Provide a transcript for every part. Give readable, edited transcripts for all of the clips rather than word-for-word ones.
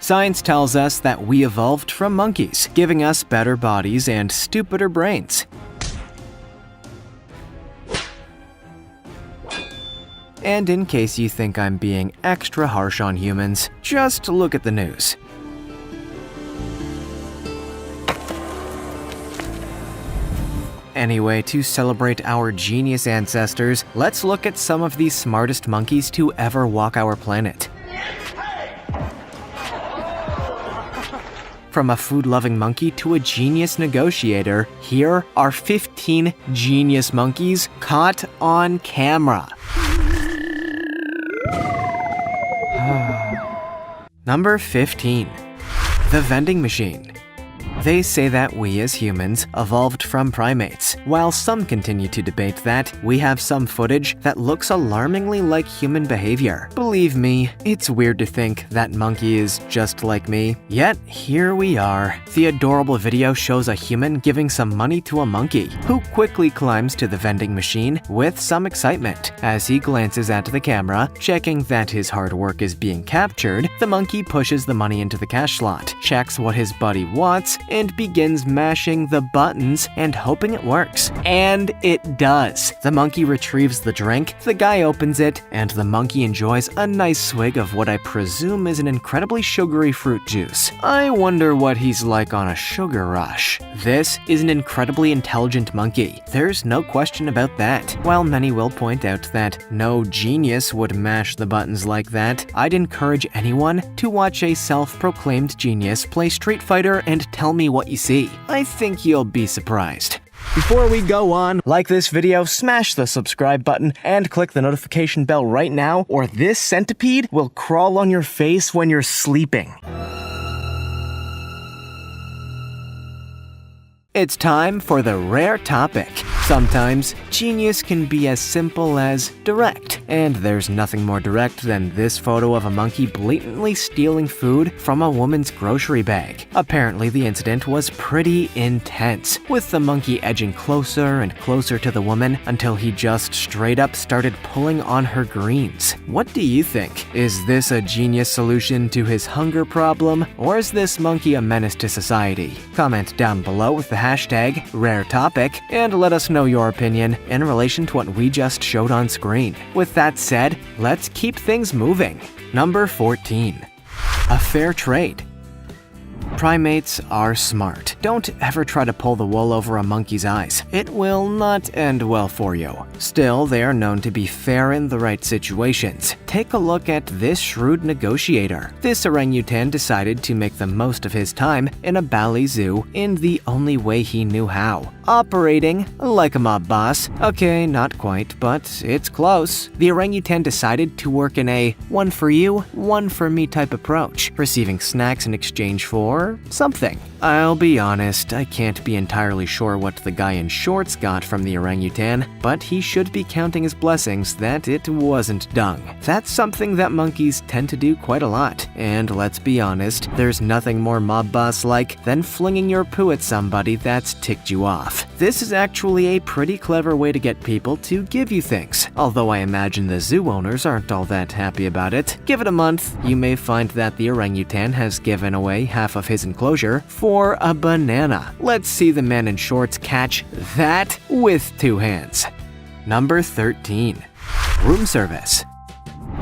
Science tells us that we evolved from monkeys, giving us better bodies and stupider brains. And in case you think I'm being extra harsh on humans, just look at the news. Anyway, to celebrate our genius ancestors, let's look at some of the smartest monkeys to ever walk our planet. From a food-loving monkey to a genius negotiator, here are 15 genius monkeys caught on camera. Number 15. The vending machine. They say that we as humans evolved from primates, while some continue to debate that we have some footage that looks alarmingly like human behavior. Believe me, it's weird to think that monkey is just like me. Yet, here we are. The adorable video shows a human giving some money to a monkey, who quickly climbs to the vending machine with some excitement. As he glances at the camera, checking that his hard work is being captured, the monkey pushes the money into the cash slot, checks what his buddy wants, and begins mashing the buttons and hoping it works. And it does. The monkey retrieves the drink, the guy opens it, and the monkey enjoys a nice swig of what I presume is an incredibly sugary fruit juice. I wonder what he's like on a sugar rush. This is an incredibly intelligent monkey. There's no question about that. While many will point out that no genius would mash the buttons like that, I'd encourage anyone to watch a self-proclaimed genius play Street Fighter and tell me what you see. I think you'll be surprised. Before we go on, like this video, smash the subscribe button, and click the notification bell right now, or this centipede will crawl on your face when you're sleeping. It's time for the rare topic. Sometimes, genius can be as simple as direct. And there's nothing more direct than this photo of a monkey blatantly stealing food from a woman's grocery bag. Apparently, the incident was pretty intense, with the monkey edging closer and closer to the woman until he just straight up started pulling on her greens. What do you think? Is this a genius solution to his hunger problem, or is this monkey a menace to society? Comment down below with the hashtag #RareTopic and let us know your opinion in relation to what we just showed on screen. With that said, let's keep things moving. Number 14. A fair trade. Primates are smart. Don't ever try to pull the wool over a monkey's eyes. It will not end well for you. Still, they are known to be fair in the right situations. Take a look at this shrewd negotiator. This orangutan decided to make the most of his time in a Bali zoo in the only way he knew how. Operating like a mob boss. Okay, not quite, but it's close. The orangutan decided to work in a one for you, one for me type approach, receiving snacks in exchange for something. I'll be honest, I can't be entirely sure what the guy in shorts got from the orangutan, but he should be counting his blessings that it wasn't dung. That's something that monkeys tend to do quite a lot, and let's be honest, there's nothing more mob boss-like than flinging your poo at somebody that's ticked you off. This is actually a pretty clever way to get people to give you things, although I imagine the zoo owners aren't all that happy about it. Give it a month, you may find that the orangutan has given away half of his enclosure for a banana. Let's see the man in shorts catch that with two hands. Number 13. Room service.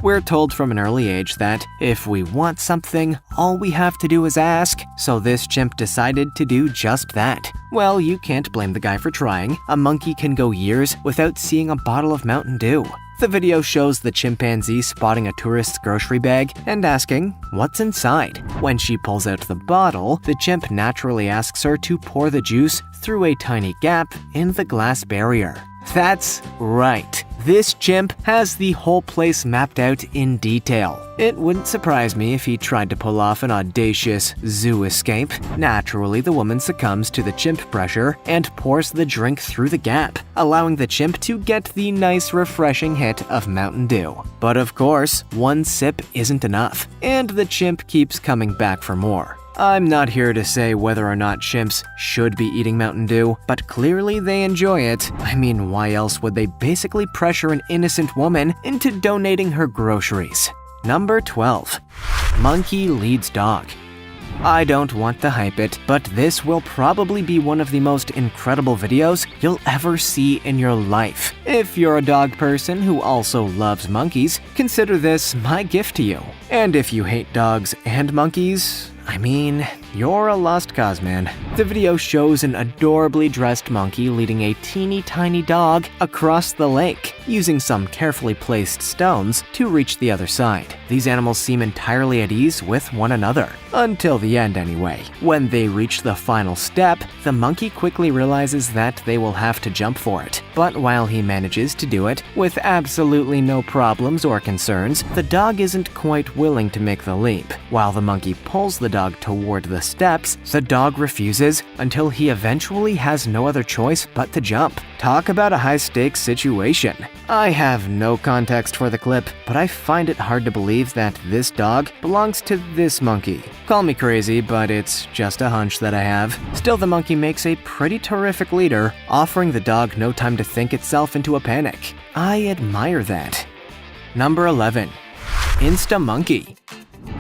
We're told from an early age that if we want something, all we have to do is ask, so this chimp decided to do just that. Well, you can't blame the guy for trying. A monkey can go years without seeing a bottle of Mountain Dew. The video shows the chimpanzee spotting a tourist's grocery bag and asking, "What's inside?" When she pulls out the bottle, the chimp naturally asks her to pour the juice through a tiny gap in the glass barrier. That's right. This chimp has the whole place mapped out in detail. It wouldn't surprise me if he tried to pull off an audacious zoo escape. Naturally, the woman succumbs to the chimp pressure and pours the drink through the gap, allowing the chimp to get the nice refreshing hit of Mountain Dew. But of course, one sip isn't enough, and the chimp keeps coming back for more. I'm not here to say whether or not chimps should be eating Mountain Dew, but clearly they enjoy it. I mean, why else would they basically pressure an innocent woman into donating her groceries? Number 12. Monkey leads dog. I don't want to hype it, but this will probably be one of the most incredible videos you'll ever see in your life. If you're a dog person who also loves monkeys, consider this my gift to you. And if you hate dogs and monkeys, I mean, you're a lost cause, man. The video shows an adorably dressed monkey leading a teeny tiny dog across the lake, using some carefully placed stones to reach the other side. These animals seem entirely at ease with one another, until the end anyway. When they reach the final step, the monkey quickly realizes that they will have to jump for it. But while he manages to do it with absolutely no problems or concerns, the dog isn't quite willing to make the leap. While the monkey pulls the dog toward the steps, the dog refuses until he eventually has no other choice but to jump. Talk about a high-stakes situation. I have no context for the clip, but I find it hard to believe that this dog belongs to this monkey. Call me crazy, but it's just a hunch that I have. Still, the monkey makes a pretty terrific leader, offering the dog no time to think itself into a panic. I admire that. Number 11. Instamonkey.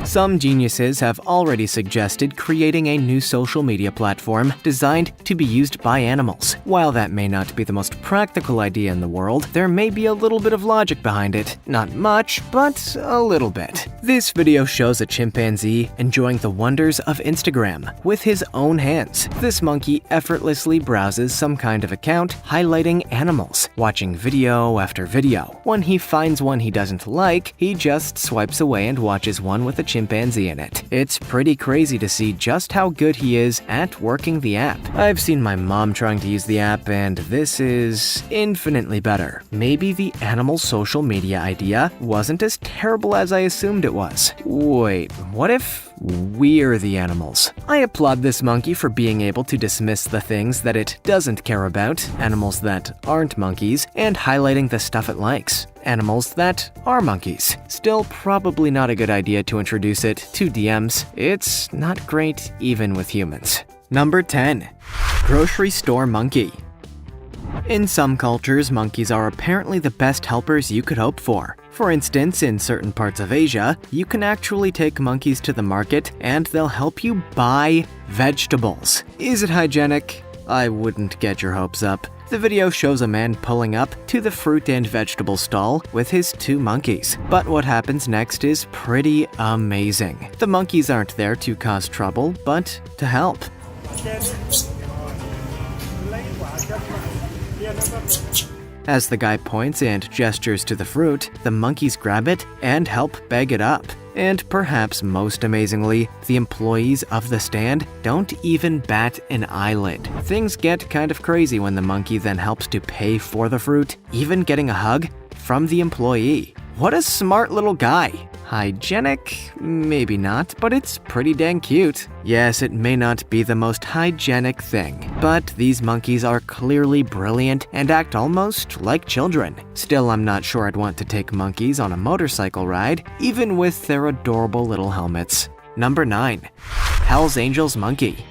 Some geniuses have already suggested creating a new social media platform designed to be used by animals. While that may not be the most practical idea in the world, there may be a little bit of logic behind it. Not much, but a little bit. This video shows a chimpanzee enjoying the wonders of Instagram with his own hands. This monkey effortlessly browses some kind of account highlighting animals, watching video after video. When he finds one he doesn't like, he just swipes away and watches one with a chimpanzee in it. It's pretty crazy to see just how good he is at working the app. I've seen my mom trying to use the app, and this is infinitely better. Maybe the animal social media idea wasn't as terrible as I assumed it was. Wait, what if we're the animals? I applaud this monkey for being able to dismiss the things that it doesn't care about, animals that aren't monkeys, and highlighting the stuff it likes, animals that are monkeys. Still, probably not a good idea to introduce it to DMs. It's not great even with humans. Number 10. Grocery store monkey. In some cultures, monkeys are apparently the best helpers you could hope for. For instance, in certain parts of Asia, you can actually take monkeys to the market and they'll help you buy vegetables. Is it hygienic? I wouldn't get your hopes up. The video shows a man pulling up to the fruit and vegetable stall with his two monkeys. But what happens next is pretty amazing. The monkeys aren't there to cause trouble, but to help. As the guy points and gestures to the fruit, the monkeys grab it and help bag it up. And perhaps most amazingly, the employees of the stand don't even bat an eyelid. Things get kind of crazy when the monkey then helps to pay for the fruit, even getting a hug from the employee. What a smart little guy. Hygienic? Maybe not, but it's pretty dang cute. Yes, it may not be the most hygienic thing, but these monkeys are clearly brilliant and act almost like children. Still, I'm not sure I'd want to take monkeys on a motorcycle ride, even with their adorable little helmets. Number 9. Hell's Angels monkey.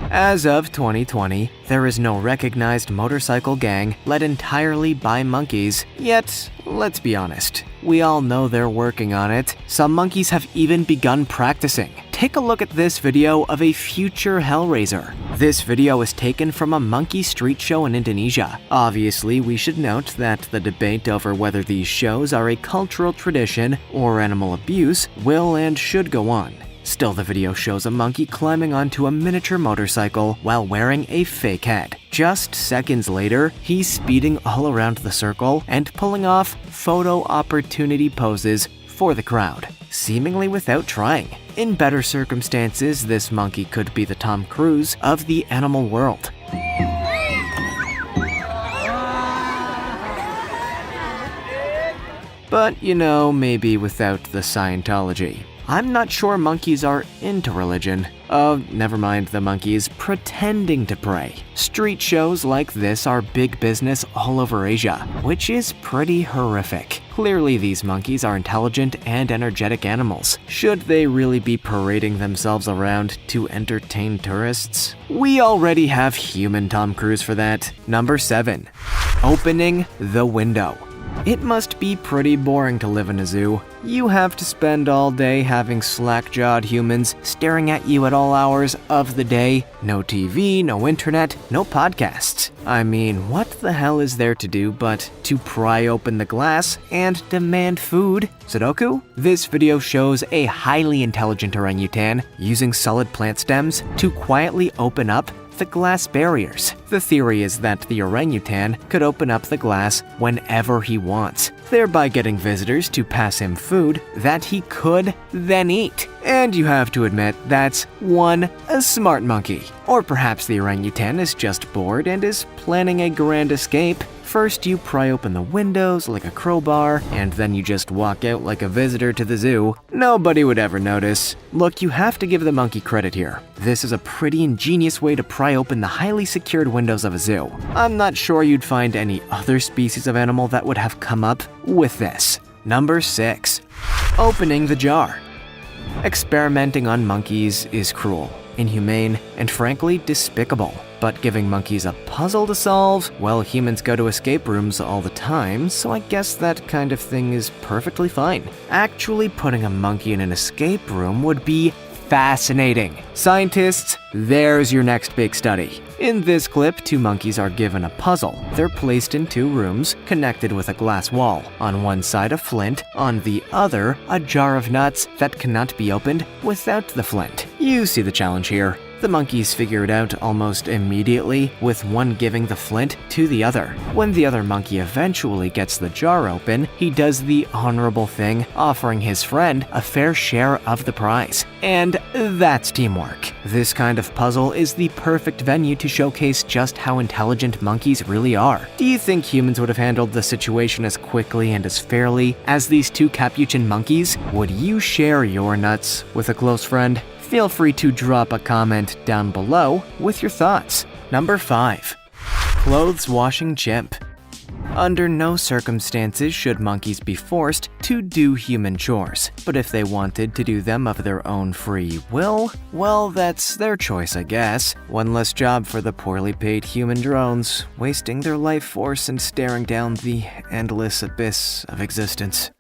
As of 2020, there is no recognized motorcycle gang led entirely by monkeys, yet, let's be honest, we all know they're working on it. Some monkeys have even begun practicing. Take a look at this video of a future Hellraiser. This video is taken from a monkey street show in Indonesia. Obviously, we should note that the debate over whether these shows are a cultural tradition or animal abuse will and should go on. Still, the video shows a monkey climbing onto a miniature motorcycle while wearing a fake head. Just seconds later, he's speeding all around the circle and pulling off photo opportunity poses for the crowd, seemingly without trying. In better circumstances, this monkey could be the Tom Cruise of the animal world. But, you know, maybe without the Scientology. I'm not sure monkeys are into religion. Oh, never mind, the monkeys pretending to pray. Street shows like this are big business all over Asia, which is pretty horrific. Clearly, these monkeys are intelligent and energetic animals. Should they really be parading themselves around to entertain tourists? We already have human Tom Cruise for that. Number 7. Opening the window. It must be pretty boring to live in a zoo. You have to spend all day having slack-jawed humans staring at you at all hours of the day. No TV, no internet, no podcasts. I mean, what the hell is there to do but to pry open the glass and demand food? Sudoku? This video shows a highly intelligent orangutan using solid plant stems to quietly open up the glass barriers. The theory is that the orangutan could open up the glass whenever he wants, thereby getting visitors to pass him food that he could then eat. And you have to admit, that's a smart monkey. Or perhaps the orangutan is just bored and is planning a grand escape. First, you pry open the windows like a crowbar, and then you just walk out like a visitor to the zoo. Nobody would ever notice. Look, you have to give the monkey credit here. This is a pretty ingenious way to pry open the highly secured windows of a zoo. I'm not sure you'd find any other species of animal that would have come up with this. Number 6. Opening the jar. Experimenting on monkeys is cruel, inhumane, and frankly despicable. But giving monkeys a puzzle to solve? Well, humans go to escape rooms all the time, so I guess that kind of thing is perfectly fine. Actually putting a monkey in an escape room would be fascinating. Scientists, there's your next big study. In this clip, 2 monkeys are given a puzzle. They're placed in 2 rooms, connected with a glass wall. On one side a flint, on the other a jar of nuts that cannot be opened without the flint. You see the challenge here. The monkeys figure it out almost immediately, with one giving the flint to the other. When the other monkey eventually gets the jar open, he does the honorable thing, offering his friend a fair share of the prize. And that's teamwork. This kind of puzzle is the perfect venue to showcase just how intelligent monkeys really are. Do you think humans would have handled the situation as quickly and as fairly as these 2 Capuchin monkeys? Would you share your nuts with a close friend? Feel free to drop a comment down below with your thoughts. Number 5. Clothes washing chimp. Under no circumstances should monkeys be forced to do human chores, but if they wanted to do them of their own free will, well, that's their choice, I guess. One less job for the poorly paid human drones, wasting their life force and staring down the endless abyss of existence.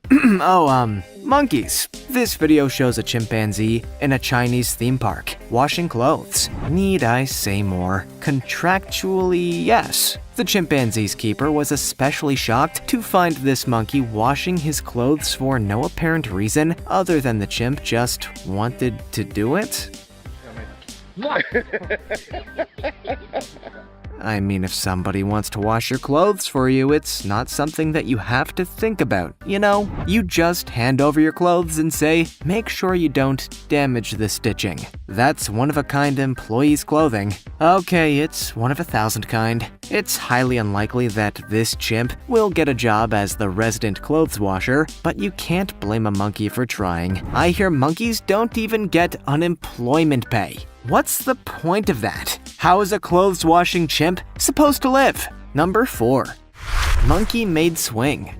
Monkeys. This video shows a chimpanzee in a Chinese theme park, washing clothes. Need I say more? Contractually, yes. The chimpanzee's keeper was especially shocked to find this monkey washing his clothes for no apparent reason other than the chimp just wanted to do it. I mean, if somebody wants to wash your clothes for you, it's not something that you have to think about, you know? You just hand over your clothes and say, make sure you don't damage the stitching. That's one-of-a-kind employee's clothing. Okay, it's one of 1,000 kind. It's highly unlikely that this chimp will get a job as the resident clothes washer, but you can't blame a monkey for trying. I hear monkeys don't even get unemployment pay. What's the point of that? How is a clothes-washing chimp supposed to live? Number 4. Monkey-made swing.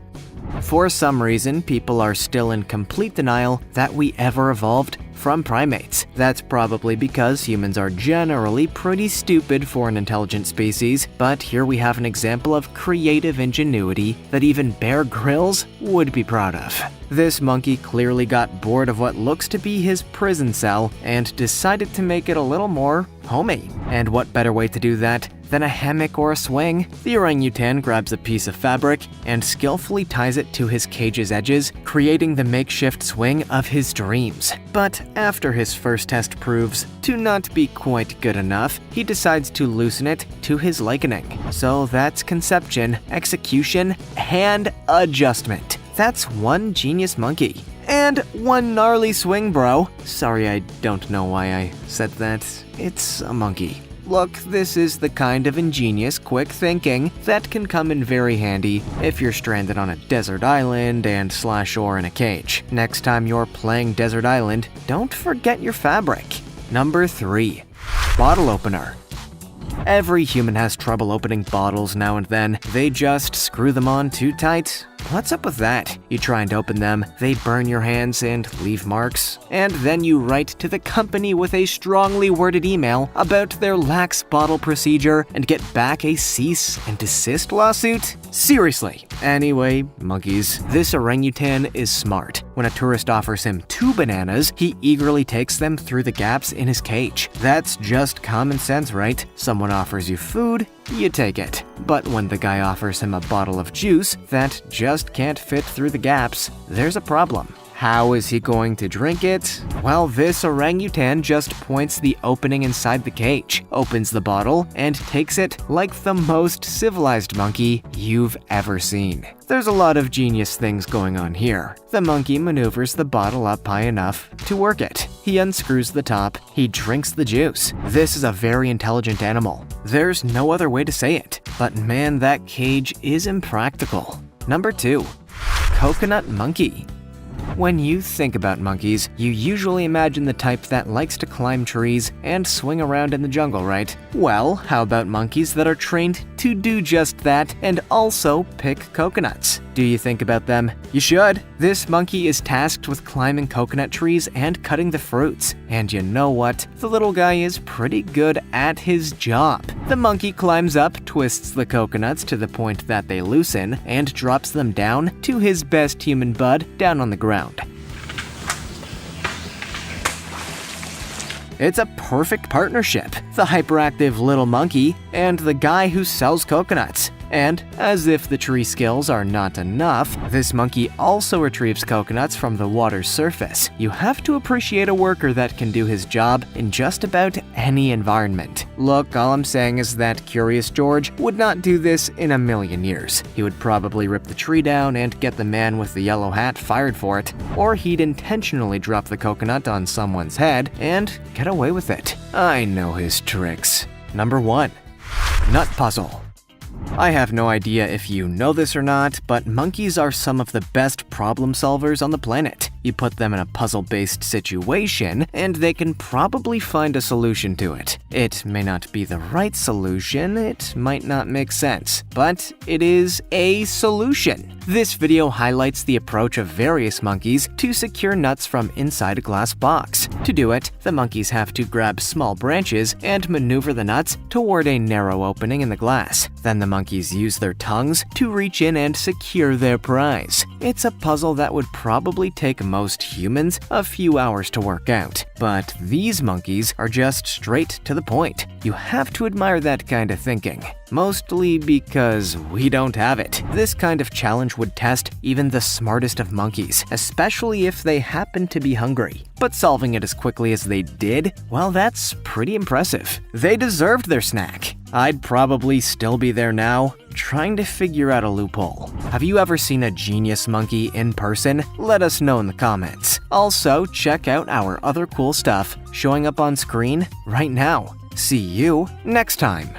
For some reason, people are still in complete denial that we ever evolved from primates. That's probably because humans are generally pretty stupid for an intelligent species, but here we have an example of creative ingenuity that even Bear Grylls would be proud of. This monkey clearly got bored of what looks to be his prison cell and decided to make it a little more homey. And what better way to do that than a hammock or a swing? The orangutan grabs a piece of fabric and skillfully ties it to his cage's edges, creating the makeshift swing of his dreams. But after his first test proves to not be quite good enough, he decides to loosen it to his likening. So that's conception, execution, and adjustment. That's one genius monkey. And one gnarly swing, bro. Sorry, I don't know why I said that. It's a monkey. Look, this is the kind of ingenious, quick thinking that can come in very handy if you're stranded on a desert island and /or in a cage. Next time you're playing Desert Island, don't forget your fabric. Number 3. Bottle opener. Every human has trouble opening bottles now and then. They just screw them on too tight, What's up with that? You try and open them, they burn your hands and leave marks, and then you write to the company with a strongly worded email about their lax bottle procedure and get back a cease and desist lawsuit? Seriously. Anyway, monkeys, this orangutan is smart. When a tourist offers him 2 bananas, he eagerly takes them through the gaps in his cage. That's just common sense, right? Someone offers you food, you take it. But when the guy offers him a bottle of juice that just can't fit through the gaps, there's a problem. How is he going to drink it? Well, this orangutan just points the opening inside the cage, opens the bottle, and takes it like the most civilized monkey you've ever seen. There's a lot of genius things going on here. The monkey maneuvers the bottle up high enough to work it. He unscrews the top, he drinks the juice. This is a very intelligent animal. There's no other way to say it. But man, that cage is impractical. Number 2. Coconut monkey. When you think about monkeys, you usually imagine the type that likes to climb trees and swing around in the jungle, right? Well, how about monkeys that are trained to do just that and also pick coconuts? Do you think about them? You should. This monkey is tasked with climbing coconut trees and cutting the fruits. And you know what? The little guy is pretty good at his job. The monkey climbs up, twists the coconuts to the point that they loosen, and drops them down to his best human bud down on the ground. It's a perfect partnership. The hyperactive little monkey and the guy who sells coconuts. And as if the tree skills are not enough, this monkey also retrieves coconuts from the water's surface. You have to appreciate a worker that can do his job in just about any environment. Look, all I'm saying is that Curious George would not do this in a million years. He would probably rip the tree down and get the man with the yellow hat fired for it. Or he'd intentionally drop the coconut on someone's head and get away with it. I know his tricks. Number 1. Nut puzzle. I have no idea if you know this or not, but monkeys are some of the best problem solvers on the planet. You put them in a puzzle-based situation, and they can probably find a solution to it. It may not be the right solution, it might not make sense, but it is a solution. This video highlights the approach of various monkeys to secure nuts from inside a glass box. To do it, the monkeys have to grab small branches and maneuver the nuts toward a narrow opening in the glass. Then the monkeys use their tongues to reach in and secure their prize. It's a puzzle that would probably take most humans a few hours to work out. But these monkeys are just straight to the point. You have to admire that kind of thinking. Mostly because we don't have it. This kind of challenge would test even the smartest of monkeys, especially if they happen to be hungry. But solving it as quickly as they did, well, that's pretty impressive. They deserved their snack. I'd probably still be there now, trying to figure out a loophole. Have you ever seen a genius monkey in person? Let us know in the comments. Also, check out our other cool stuff showing up on screen right now. See you next time.